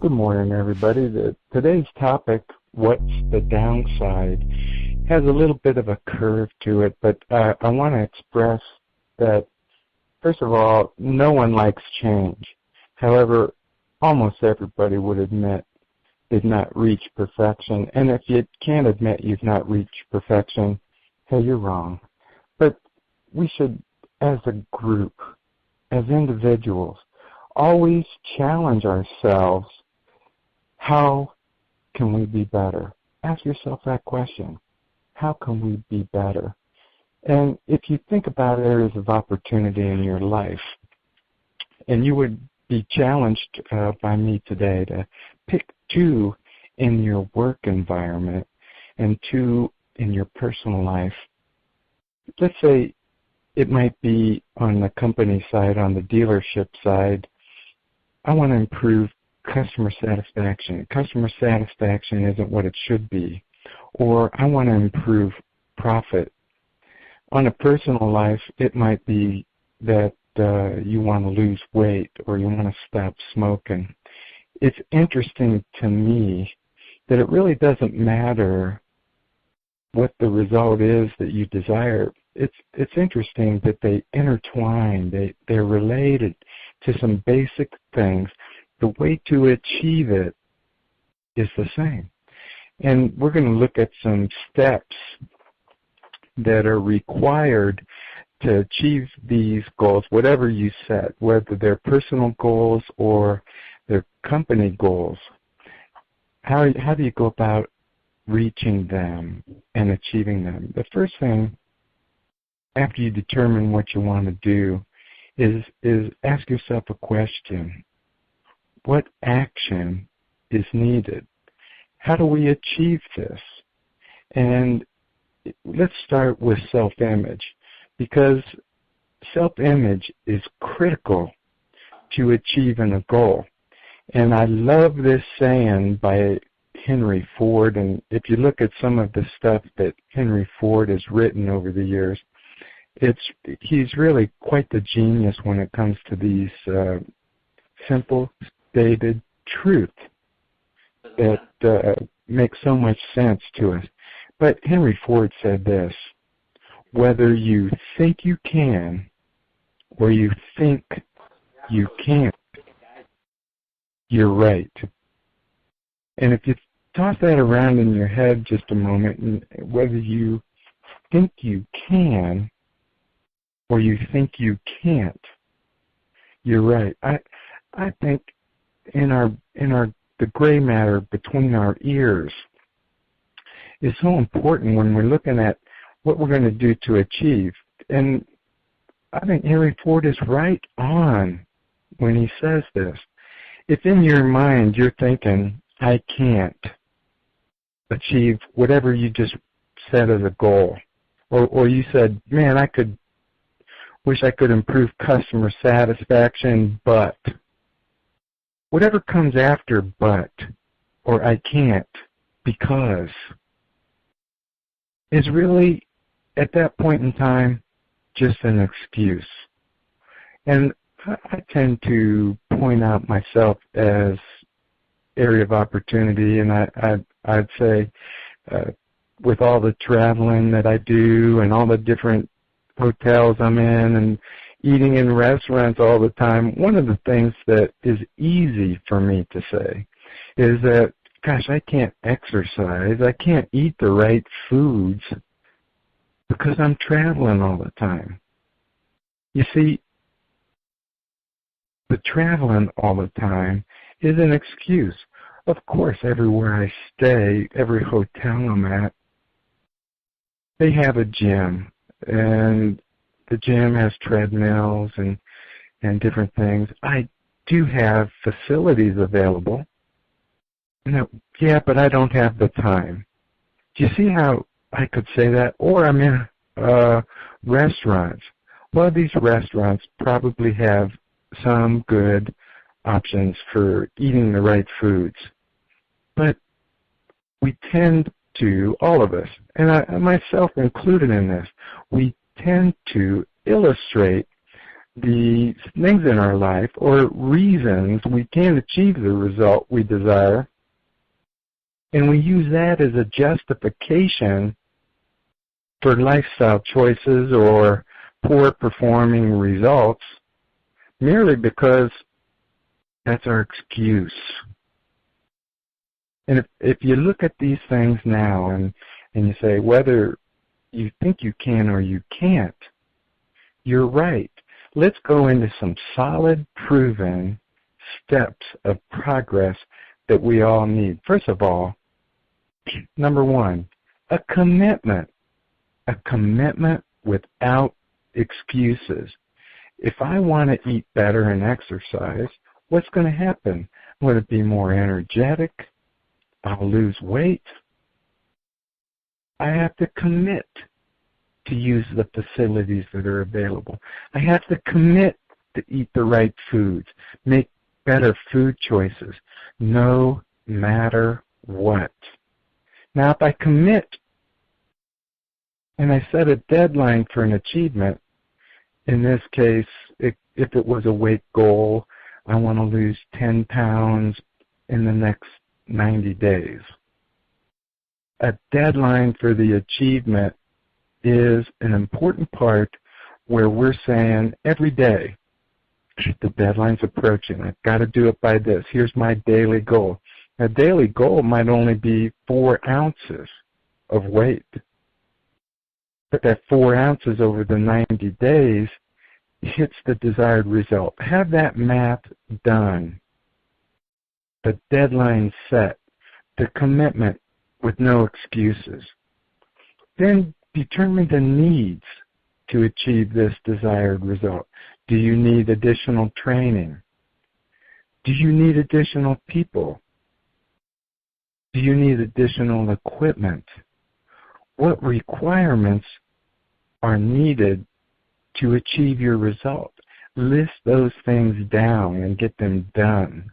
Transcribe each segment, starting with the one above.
Good morning, everybody. Today's topic, what's the downside, has a little bit of a curve to it, but I want to express that, first of all, no one likes change. However, almost everybody would admit they've not reached perfection. And if you can't admit you've not reached perfection, hey, you're wrong. But we should, as a group, as individuals, always challenge ourselves. How can we be better? Ask yourself that question. How can we be better? And if you think about areas of opportunity in your life, and you would be challenged by me today to pick two in your work environment and two in your personal life. Let's say it might be on the company side, on the dealership side. I want to improve customer satisfaction. Customer satisfaction isn't what it should be. Or I want to improve profit. On a personal life, it might be that you want to lose weight or you want to stop smoking. It's interesting to me that it really doesn't matter what the result is that you desire. It's interesting that they intertwine. They're related to some basic things. The way to achieve it is the same. And we're going to look at some steps that are required to achieve these goals, whatever you set, whether they're personal goals or they're company goals. How do you go about reaching them and achieving them? The first thing, after you determine what you want to do, is ask yourself a question. What action is needed? How do we achieve this? And let's start with self-image, because self-image is critical to achieving a goal. And I love this saying by Henry Ford, and if you look at some of the stuff that Henry Ford has written over the years, he's really quite the genius when it comes to these simple stated truth that makes so much sense to us. But Henry Ford said this: whether you think you can or you think you can't, you're right. And if you toss that around in your head just a moment, and whether you think you can or you think you can't, you're right. I think in the gray matter between our ears is so important when we're looking at what we're going to do to achieve. And I think Henry Ford is right on when he says this. If in your mind you're thinking, I can't achieve whatever you just set as a goal, or you said, man, wish I could improve customer satisfaction, but whatever comes after but, or I can't because, is really, at that point in time, just an excuse. And I tend to point out myself as area of opportunity, and I'd say with all the traveling that I do and all the different hotels I'm in and eating in restaurants all the time, one of the things that is easy for me to say is that, gosh, I can't exercise, I can't eat the right foods because I'm traveling all the time. You see, the traveling all the time is an excuse. Of course, everywhere I stay, every hotel I'm at, they have a gym, and the gym has treadmills and different things. I do have facilities available. No, yeah, but I don't have the time. Do you see how I could say that? Or I'm in restaurants. Well, these restaurants probably have some good options for eating the right foods. But we tend to, all of us, and I myself included in this, we tend to illustrate the things in our life or reasons we can't achieve the result we desire, and we use that as a justification for lifestyle choices or poor performing results merely because that's our excuse. And if you look at these things now and you say whether you think you can or you can't, you're right. Let's go into some solid, proven steps of progress that we all need. First of all, number one, a commitment. A commitment without excuses. If I want to eat better and exercise, what's going to happen? I'm going to be more energetic. I'll lose weight. I have to commit to use the facilities that are available. I have to commit to eat the right foods, make better food choices, no matter what. Now, if I commit and I set a deadline for an achievement, in this case, if it was a weight goal, I want to lose 10 pounds in the next 90 days. A deadline for the achievement is an important part where we're saying every day, the deadline's approaching. I've got to do it by this. Here's my daily goal. A daily goal might only be 4 ounces of weight. But that 4 ounces over the 90 days hits the desired result. Have that math done. The deadline set. The commitment with no excuses. Then determine the needs to achieve this desired result. Do you need additional training? Do you need additional people? Do you need additional equipment? What requirements are needed to achieve your result? List those things down and get them done.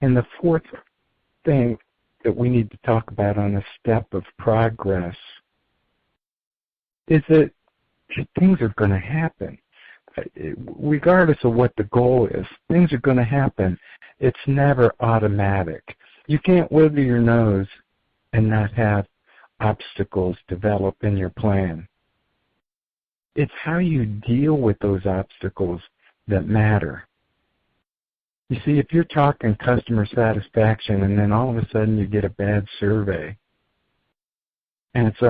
And the fourth thing that we need to talk about on the step of progress is that things are going to happen. Regardless of what the goal is, things are going to happen. It's never automatic. You can't wiggle your nose and not have obstacles develop in your plan. It's how you deal with those obstacles that matter. You see, if you're talking customer satisfaction and then all of a sudden you get a bad survey and it's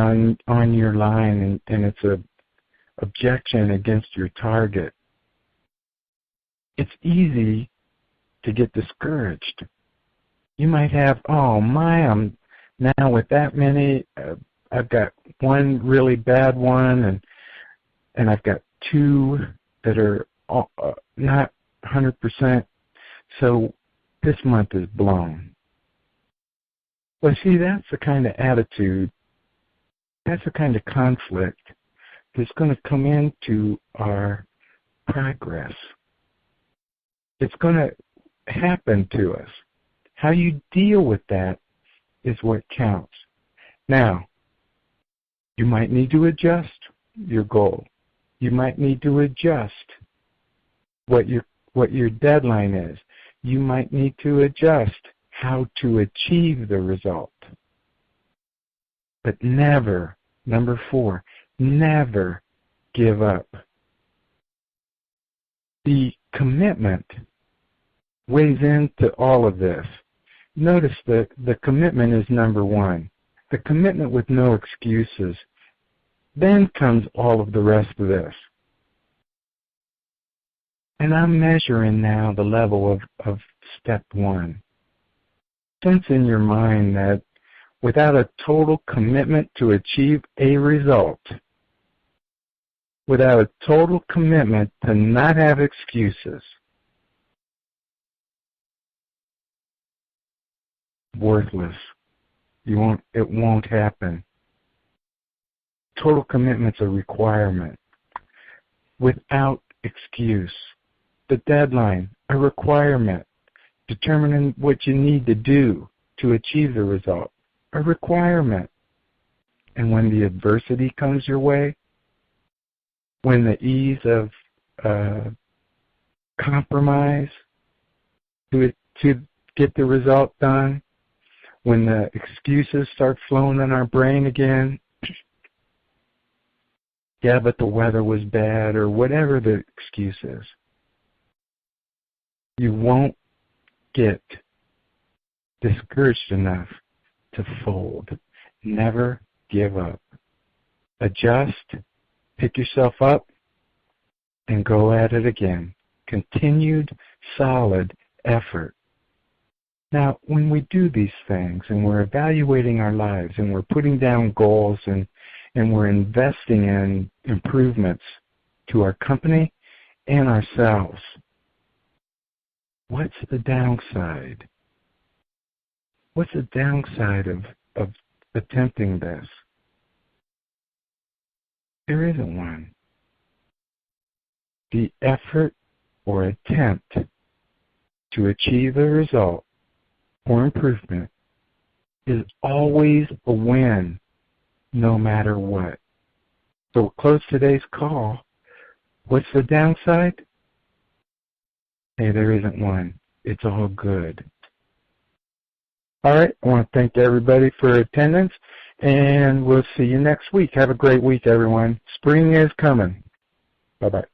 on your line and it's a objection against your target, it's easy to get discouraged. You might have, oh my, I'm now with that many, I've got one really bad one and I've got 2 that are not 100%, so this month is blown. Well, see, that's the kind of attitude, that's the kind of conflict that's going to come into our progress. It's going to happen to us. How you deal with that is what counts. Now, you might need to adjust your goal. You might need to adjust what your deadline is. You might need to adjust how to achieve the result. But never, number 4, never give up. The commitment weighs into all of this. Notice that the commitment is number 1. The commitment with no excuses. Then comes all of the rest of this. And I'm measuring now the level of step 1. Sense in your mind that without a total commitment to achieve a result, without a total commitment to not have excuses, worthless. It won't happen. Total commitment's a requirement. Without excuse. The deadline, a requirement. Determining what you need to do to achieve the result, a requirement. And when the adversity comes your way, when the ease of compromise to get the result done, when the excuses start flowing in our brain again, yeah, but the weather was bad, or whatever the excuse is, you won't get discouraged enough to fold. Never give up. Adjust, pick yourself up, and go at it again. Continued, solid effort. Now, when we do these things and we're evaluating our lives and we're putting down goals and we're investing in improvements to our company and ourselves, what's the downside? What's the downside of attempting this? There isn't one. The effort or attempt to achieve a result or improvement is always a win, no matter what. So we'll close today's call. What's the downside? Hey, there isn't one. It's all good. All right, I want to thank everybody for attendance, and we'll see you next week. Have a great week, everyone. Spring is coming. Bye-bye.